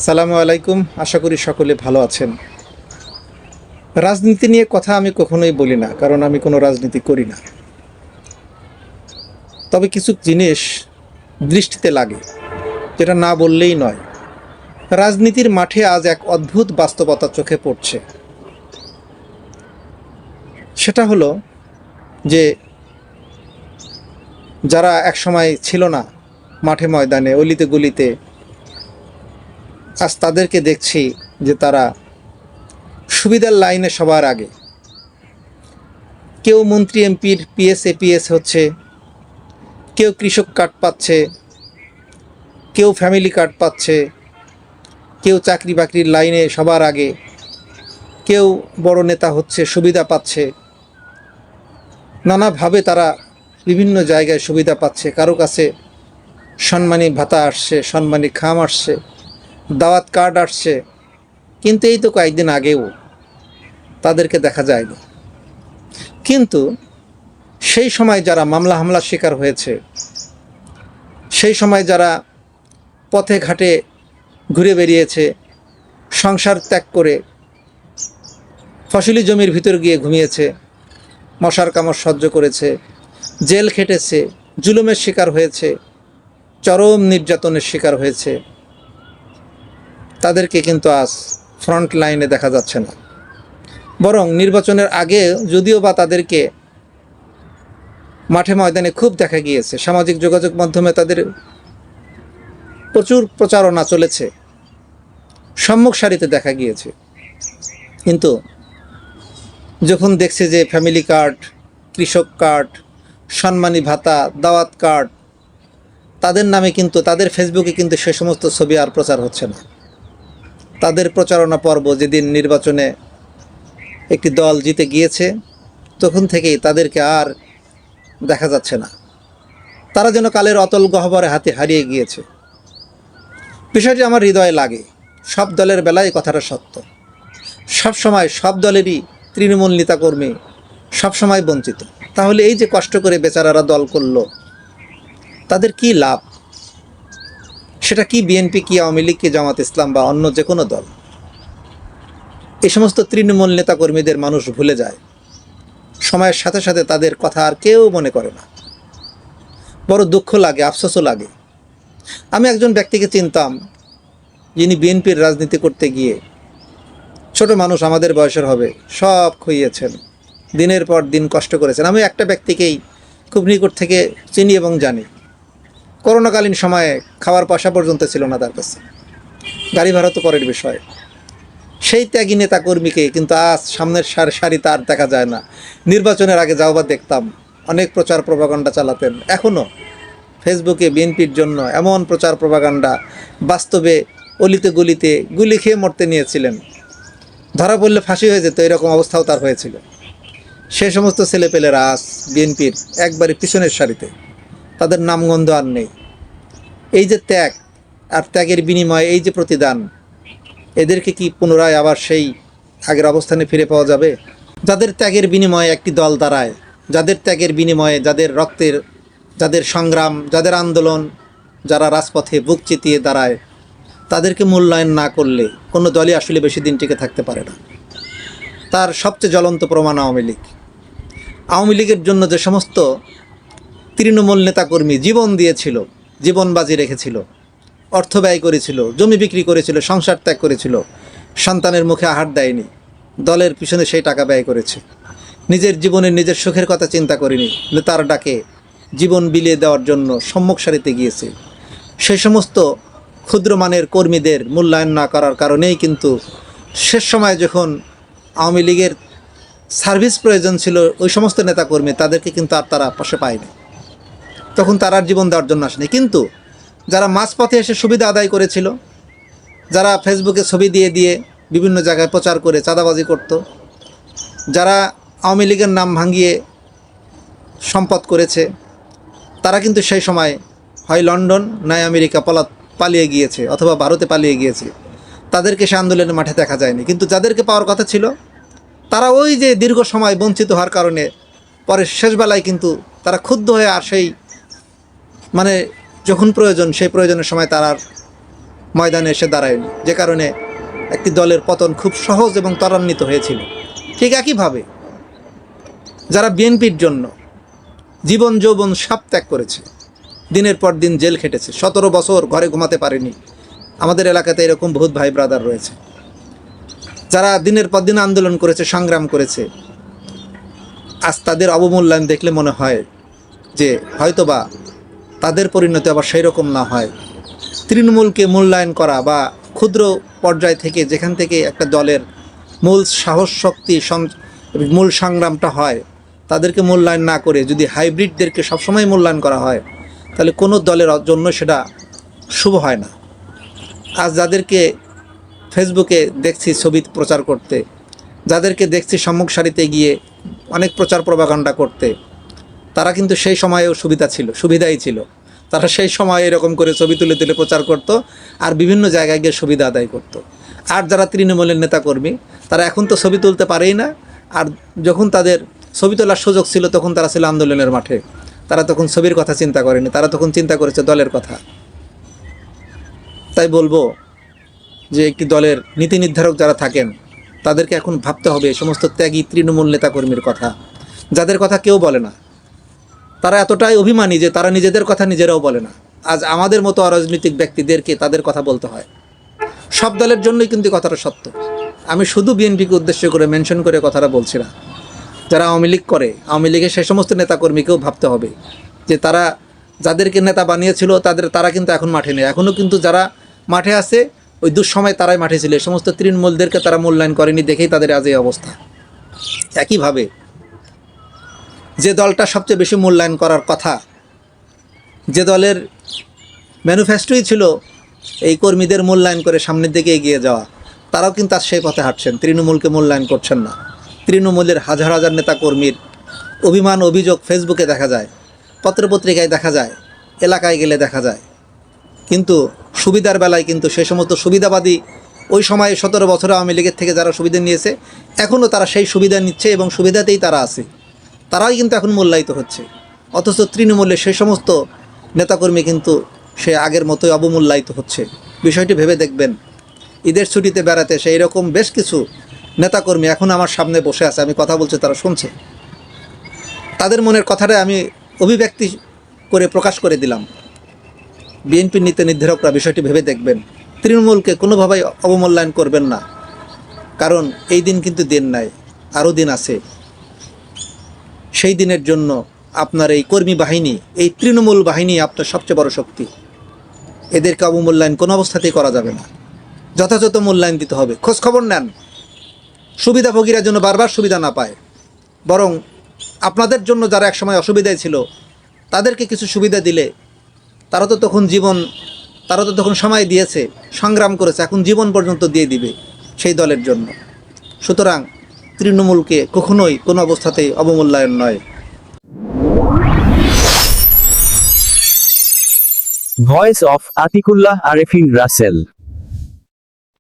আসসালামু আলাইকুম। আশা করি সকলে ভালো আছেন। রাজনীতি নিয়ে কথা আমি কখনোই বলি না, কারণ আমি কোনো রাজনীতি করি না। তবে কিছু জিনিস দৃষ্টিতে লাগে, যেটা না বললেই নয়। রাজনীতির মাঠে আজ এক অদ্ভুত বাস্তবতা চোখে পড়ছে। সেটা হলো যে যারা একসময় ছিল না মাঠে ময়দানে, অলিতে গলিতে, আজ তাদেরকে দেখছি যে তারা সুবিধার লাইনে সবার আগে। কেউ মন্ত্রী এমপির পিএস এপিএস হচ্ছে, কেউ কৃষক কার্ড পাচ্ছে, কেউ ফ্যামিলি কার্ড পাচ্ছে, কেউ চাকরি বাকরির লাইনে সবার আগে, কেউ বড় নেতা হচ্ছে, সুবিধা পাচ্ছে। নানাভাবে তারা বিভিন্ন জায়গায় সুবিধা পাচ্ছে। কারো কাছে সম্মানী ভাতা আসছে, সম্মানী খাম আসছে, দাওয়াত কার্ড আসছে। কিন্তু এই তো কয়েকদিন আগেও তাদেরকে দেখা যায়নি। কিন্তু সেই সময় যারা মামলা হামলার শিকার হয়েছে, সেই সময় যারা পথে ঘাটে ঘুরে বেরিয়েছে, সংসার ত্যাগ করে ফসলি জমির ভিতর গিয়ে ঘুমিয়েছে, মশার কামড় সহ্য করেছে, জেল খেটেছে, জুলুমের শিকার হয়েছে, চরম নির্যাতনের শিকার হয়েছে, তাদেরকে কিন্তু আজ ফ্রন্ট লাইনে দেখা যাচ্ছে না। বরং নির্বাচনের আগে যদিও বা তাদেরকে মাঠে ময়দানে খুব দেখা গিয়েছে, সামাজিক যোগাযোগ মাধ্যমে তাদের প্রচুর প্রচারণা চলেছে, সম্মুখ সারিতে দেখা গিয়েছে। কিন্তু যখন দেখছে যে ফ্যামিলি কার্ড, কৃষক কার্ড, সম্মানী ভাতা, দাওয়াত কার্ড, তাদের নামে কিন্তু তাদের ফেসবুকে কিন্তু সে সমস্ত ছবি আর প্রচার হচ্ছে না। তাদের প্রচারণা পর্ব যেদিন নির্বাচনে একটি দল জিতে গিয়েছে, তখন থেকেই তাদেরকে আর দেখা যাচ্ছে না। তারা যেন কালের অতল গহ্বরে হাতে হারিয়ে গিয়েছে। বিষয়টি আমার হৃদয়ে লাগে। সব দলের বেলায় কথাটা সত্য। সব সময় সব দলেরই তৃণমূল নেতাকর্মী সবসময় বঞ্চিত। তাহলে এই যে কষ্ট করে বেচারারা দল করলো, তাদের কি লাভ? সেটা কি বিএনপি, কি আওয়ামী লীগ, কি জামাত ইসলাম বা অন্য যে কোনো দল? এই সমস্ত তৃণমূল নেতাকর্মীদের মানুষ ভুলে যায়। সময়ের সাথে সাথে তাদের কথা আর কেউ মনে করে না। বড় দুঃখ লাগে, আফসোসও লাগে। আমি একজন ব্যক্তিকে চিনতাম, যিনি বিএনপির রাজনীতি করতে গিয়ে, ছোট মানুষ, আমাদের বয়সের হবে, সব খুইয়েছেন, দিনের পর দিন কষ্ট করেছেন। আমি একটা ব্যক্তিকেই খুব নিকট থেকে চিনি এবং জানি। করোনাকালীন সময়ে খাওয়ার পয়সা পর্যন্ত ছিল না তার কাছে, গাড়ি ভাড়া তো পরের বিষয়। সেই ত্যাগী নেতাকর্মীকে কিন্তু আজ সামনের সারিতে আর দেখা যায় না। নির্বাচনের আগে যাও বা দেখতাম অনেক প্রচার প্রপাগান্ডা চালাতেন। এখনও ফেসবুকে বিএনপির জন্য এমন প্রচার প্রপাগান্ডা, বাস্তবে অলিতে গলিতে গুলি খেয়ে মরতে নিয়েছিলেন, ধরা পড়লে ফাঁসি হয়ে যেত, এরকম অবস্থাও তার হয়েছিল। সে সমস্ত ছেলেপেলেরা আজ বিএনপির একবারে পিছনের সারিতে, তাদের নামগন্ধ আর নেই। এই যে ত্যাগ, আর ত্যাগের বিনিময়ে এই যে প্রতিদান, এদেরকে কি পুনরায় আবার সেই আগের অবস্থানে ফিরে পাওয়া যাবে? যাদের ত্যাগের বিনিময়ে একটি দল দাঁড়ায়, যাদের ত্যাগের বিনিময়ে, যাদের রক্তের, যাদের সংগ্রাম, যাদের আন্দোলন, যারা রাজপথে বুক চিতিয়ে দাঁড়ায়, তাদেরকে মূল্যায়ন না করলে কোনো দলই আসলে বেশি দিন টিকে থাকতে পারে না। তার সবচেয়ে জ্বলন্ত প্রমাণ আওয়ামী লীগ। আওয়ামী লীগের জন্য যে সমস্ত তৃণমূল নেতাকর্মী জীবন দিয়েছিল, জীবন বাজি রেখেছিল, অর্থ ব্যয় করেছিল, জমি বিক্রি করেছিল, সংসার ত্যাগ করেছিল, সন্তানের মুখে আহার দেয়নি, দলের পিছনে সেই টাকা ব্যয় করেছে, নিজের জীবনের নিজের সুখের কথা চিন্তা করেনি, নেতার ডাকে জীবন বিলিয়ে দেওয়ার জন্য সম্মুখ সারিতে গিয়েছে। সেই সমস্ত ক্ষুদ্রমানের কর্মীদের মূল্যায়ন না করার কারণেই কিন্তু শেষ সময় যখন আওয়ামী লীগের সার্ভিস প্রয়োজন ছিল, ওই সমস্ত নেতাকর্মী, তাদেরকে কিন্তু আর তারা পাশে পায়নি। তখন তারা আর জীবন দেওয়ার জন্য আসেনি। কিন্তু যারা মাঝপথে এসে সুবিধা আদায় করেছিল, যারা ফেসবুকে ছবি দিয়ে দিয়ে বিভিন্ন জায়গায় প্রচার করে চাঁদাবাজি করত, যারা আওয়ামী লীগের নাম ভাঙিয়ে সম্পদ করেছে, তারা কিন্তু সেই সময় হয় লন্ডন নয় আমেরিকা পালিয়ে গিয়েছে, অথবা ভারতে পালিয়ে গিয়েছে। তাদেরকে সে আন্দোলনের মাঠে দেখা যায়নি। কিন্তু যাদেরকে পাওয়ার কথা ছিল, তারা ওই যে দীর্ঘ সময় বঞ্চিত হওয়ার কারণে পরে শেষবেলায় কিন্তু তারা ক্ষুব্ধ হয়ে আর সেই যখন প্রয়োজন, সেই প্রয়োজনের সময় তারা আর ময়দানে এসে দাঁড়ায়নি, যে কারণে একটি দলের পতন খুব সহজ এবং ত্বরান্বিত হয়েছিল। ঠিক একইভাবে যারা বিএনপির জন্য জীবন যৌবন সব ত্যাগ করেছে, দিনের পর দিন জেল খেটেছে, 17 বছর ঘরে ঘুমাতে পারেনি, আমাদের এলাকাতে এরকম বহুত ভাই ব্রাদার রয়েছে যারা দিনের পর দিন আন্দোলন করেছে, সংগ্রাম করেছে। আজ তাদের অবমূল্যায়ন দেখলে মনে হয় যে হয়তোবা তাদের পরিণতি আবার সেই রকম না হয়। তৃণমূলকে মূল্যায়ন করা বা ক্ষুদ্র পর্যায় থেকে, যেখান থেকে একটা দলের মূল সাহস শক্তি মূল সংগ্রামটা হয়, তাদেরকে মূল্যায়ন না করে যদি হাইব্রিডদেরকে সবসময় মূল্যায়ন করা হয়, তাহলে কোনো দলের জন্য সেটা শুভ হয় না। আজ যাদেরকে ফেসবুকে দেখছি ছবি প্রচার করতে, যাদেরকে দেখছি সম্মুখ সারিতে গিয়ে অনেক প্রচার প্রপাগান্ডা করতে, তারা কিন্তু সেই সময়েও সুবিধাই ছিল। তারা সেই সময় এরকম করে ছবি তুলে তুলে প্রচার করত আর বিভিন্ন জায়গায় গিয়ে সুবিধা আদায় করত। আর যারা তৃণমূলের নেতাকর্মী, তারা এখন তো ছবি তুলতে পারেই না, আর যখন তাদের ছবি তোলার সুযোগ ছিল তখন তারা ছিল আন্দোলনের মাঠে। তারা তখন ছবির কথা চিন্তা করেনি, তারা তখন চিন্তা করেছে দলের কথা। তাই বলবো যে একটি দলের নীতি নির্ধারক যারা থাকেন, তাদেরকে এখন ভাবতে হবে এই সমস্ত ত্যাগী তৃণমূল নেতাকর্মীর কথা, যাদের কথা কেউ বলে না। তারা এতটাই অভিমানী যে তারা নিজেদের কথা নিজেরাও বলে না। আজ আমাদের মতো অরাজনৈতিক ব্যক্তিদেরকে তাদের কথা বলতে হয়। সব দলের জন্যই কিন্তু কথাটা সত্য। আমি শুধু বিএনপিকে উদ্দেশ্য করে মেনশন করে কথাটা বলছি না। যারা আওয়ামী লীগ করে, আওয়ামী লীগের সেই সমস্ত নেতাকর্মীকেও ভাবতে হবে যে তারা যাদেরকে নেতা বানিয়েছিল তারা কিন্তু এখন মাঠে নেই। এখনও কিন্তু যারা মাঠে আছে, ওই দুঃসময় তারাই মাঠে ছিল। এই সমস্ত তৃণমূলদেরকে তারা মূল্যায়ন করেনি দেখেই তাদের আজ এই অবস্থা। একইভাবে যে দলটা সবচেয়ে বেশি মূল্যায়ন করার কথা, যে দলের ম্যানিফেস্টোই ছিল এই কর্মীদের মূল্যায়ন করে সামনের দিকে এগিয়ে যাওয়া, তারাও কিন্তু আজ সেই পথে হাঁটছেন, তৃণমূলকে মূল্যায়ন করছেন না। তৃণমূলের হাজার হাজার নেতাকর্মীর অভিমান অভিযোগ ফেসবুকে দেখা যায়, পত্রপত্রিকায় দেখা যায়, এলাকায় গেলে দেখা যায়। কিন্তু সুবিধার বেলায় কিন্তু সেই সমস্ত সুবিধাবাদী, ওই সময়ে 17 বছর আওয়ামী লীগের থেকে যারা সুবিধা নিয়েছে, এখনও তারা সেই সুবিধা নিচ্ছে এবং সুবিধাতেই তারা আছে, তারাই কিন্তু এখন মূল্যায়িত হচ্ছে। অথচ তৃণমূলের সেই সমস্ত নেতাকর্মী কিন্তু সে আগের মতোই অবমূল্যায়িত হচ্ছে। বিষয়টি ভেবে দেখবেন। ঈদের ছুটিতে বেড়াতে সেই রকম বেশ কিছু নেতাকর্মী এখন আমার সামনে বসে আছে, আমি কথা বলছি, তারা শুনছে। তাদের মনের কথাটা আমি অভিব্যক্তি করে প্রকাশ করে দিলাম। বিএনপির নীতি নির্ধারকরা বিষয়টি ভেবে দেখবেন। তৃণমূলকে কোনোভাবেই অবমূল্যায়ন করবেন না, কারণ এই দিন কিন্তু দিন নাই, আরও দিন আছে। সেই দিনের জন্য আপনার এই কর্মী বাহিনী, এই তৃণমূল বাহিনী আপনার সবচেয়ে বড় শক্তি। এদেরকে অবমূল্যায়ন কোনো অবস্থাতেই করা যাবে না, যথাযথ মূল্যায়ন দিতে হবে। খোঁজখবর নেন, সুবিধাভোগীরা যেন বারবার সুবিধা না পায়, বরং আপনাদের জন্য যারা একসময় অসুবিধায় ছিল তাদেরকে কিছু সুবিধা দিলে তারা তো তখন সময় দিয়েছে, সংগ্রাম করেছে, এখন জীবন পর্যন্ত দিয়ে দিবে সেই দলের জন্য। সুতরাং তৃণমূলকে কখনোই কোনো অবস্থাতেই অবমূল্যায়ন নয়। Voice of Atikullah Arefin Rasel.